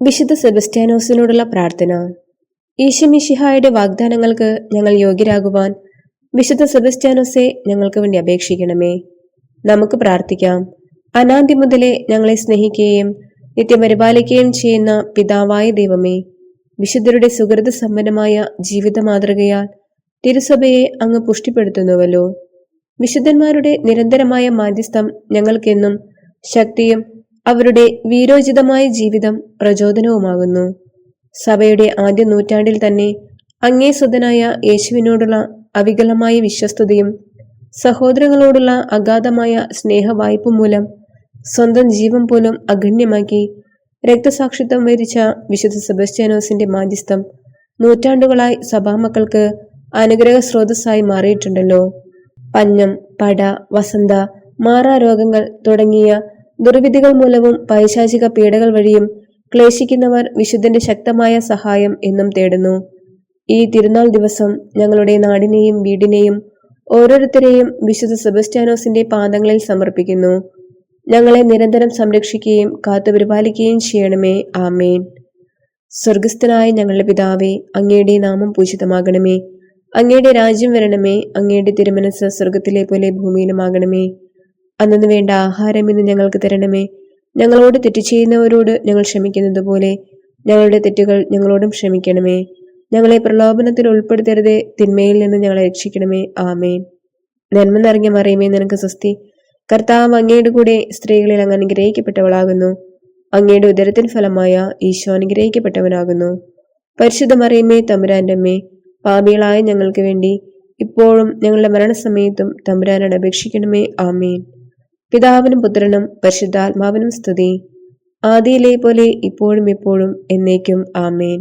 വിശുദ്ധ സെബസ്ത്യാനോസിനോടുള്ള പ്രാർത്ഥന. ഈശോമിശിഹായുടെ വാഗ്ദാനങ്ങൾക്ക് ഞങ്ങൾ യോഗ്യരാകുവാൻ വിശുദ്ധ സെബസ്ത്യാനോസെ ഞങ്ങൾക്ക് വേണ്ടി അപേക്ഷിക്കണമേ. നമുക്ക് പ്രാർത്ഥിക്കാം. അനാദ്യം മുതലേ ഞങ്ങളെ സ്നേഹിക്കുകയും നിത്യം പരിപാലിക്കുകയും ചെയ്യുന്ന പിതാവായ ദൈവമേ, വിശുദ്ധരുടെ സുഹൃത സമ്പന്നമായ ജീവിത മാതൃകയാൽ തിരുസഭയെ അങ്ങ് പുഷ്ടിപ്പെടുത്തുന്നുവല്ലോ. വിശുദ്ധന്മാരുടെ നിരന്തരമായ മാധ്യസ്ഥം ഞങ്ങൾക്കെന്നും ശക്തിയും അവരുടെ വീരോചിതമായ ജീവിതം പ്രചോദനവുമാകുന്നു. സഭയുടെ ആദ്യ നൂറ്റാണ്ടിൽ തന്നെ അങ്ങേ സുതനായ യേശുവിനോടുള്ള അവികലമായ വിശ്വസ്തതയും സഹോദരങ്ങളോടുള്ള അഗാധമായ സ്നേഹവായ്പ മൂലം സ്വന്തം ജീവൻ പോലും അഗണ്യമാക്കി രക്തസാക്ഷിത്വം വരിച്ച വിശുദ്ധ സെബസ്ത്യാനോസിന്റെ മാധ്യസ്ഥം നൂറ്റാണ്ടുകളായി സഭാമക്കൾക്ക് അനുഗ്രഹ സ്രോതസ്സായി മാറിയിട്ടുണ്ടല്ലോ. പഞ്ഞം, പട, വസന്ത, മാറാരോഗങ്ങൾ തുടങ്ങിയ ദുർവിധികൾ മൂലവും പൈശാചിക പീഡകൾ വഴിയും ക്ലേശിക്കുന്നവർ വിശുദ്ധന്റെ ശക്തമായ സഹായം എന്നും തേടുന്നു. ഈ തിരുനാൾ ദിവസം ഞങ്ങളുടെ നാടിനെയും വീടിനെയും ഓരോരുത്തരെയും വിശുദ്ധ സെബസ്ത്യാനോസിന്റെ പാദങ്ങളിൽ സമർപ്പിക്കുന്നു. ഞങ്ങളെ നിരന്തരം സംരക്ഷിക്കുകയും കാത്തുപരിപാലിക്കുകയും ചെയ്യണമേ. ആമേൻ. സ്വർഗസ്ഥനായ ഞങ്ങളുടെ പിതാവേ, അങ്ങയുടെ നാമം പൂജിതമാകണമേ. അങ്ങയുടെ രാജ്യം വരണമേ. അങ്ങയുടെ തിരുമനസ് സ്വർഗത്തിലെ പോലെ ഭൂമിയിലുമാകണമേ. അന്നു വേണ്ട ആഹാരം ഇന്ന് ഞങ്ങൾക്ക് തരണമേ. ഞങ്ങളോട് തെറ്റ് ചെയ്യുന്നവരോട് ഞങ്ങൾ ക്ഷമിക്കുന്നത് പോലെ ഞങ്ങളുടെ തെറ്റുകൾ ഞങ്ങളോടും ക്ഷമിക്കണമേ. ഞങ്ങളെ പ്രലോഭനത്തിൽ ഉൾപ്പെടുത്തരുതേ, തിന്മയിൽ നിന്ന് ഞങ്ങളെ രക്ഷിക്കണമേ. ആമേൻ. നന്മ നിറഞ്ഞ മറിയമേ, നിനക്ക് സ്വസ്തി. കർത്താവ് അങ്ങയുടെ കൂടെ സ്ത്രീകളിൽ അങ്ങ് അനുഗ്രഹിക്കപ്പെട്ടവളാകുന്നു. അങ്ങയുടെ ഉദരത്തിൻ ഫലമായ ഈശോ അനുഗ്രഹിക്കപ്പെട്ടവനാകുന്നു. പരിശുദ്ധ മറിയമേ, തമ്പുരാന്റെ അമ്മേ, പാപികളായ ഞങ്ങൾക്ക് വേണ്ടി ഇപ്പോഴും ഞങ്ങളുടെ മരണസമയത്തും തമ്പുരാനോട് അപേക്ഷിക്കണമേ. ആമേൻ. പിതാവിനും പുത്രനും പരിശുദ്ധാത്മാവിനും സ്തുതി, ആദിയിലെ പോലെ ഇപ്പോഴും എപ്പോഴും എന്നേക്കും. ആമേൻ.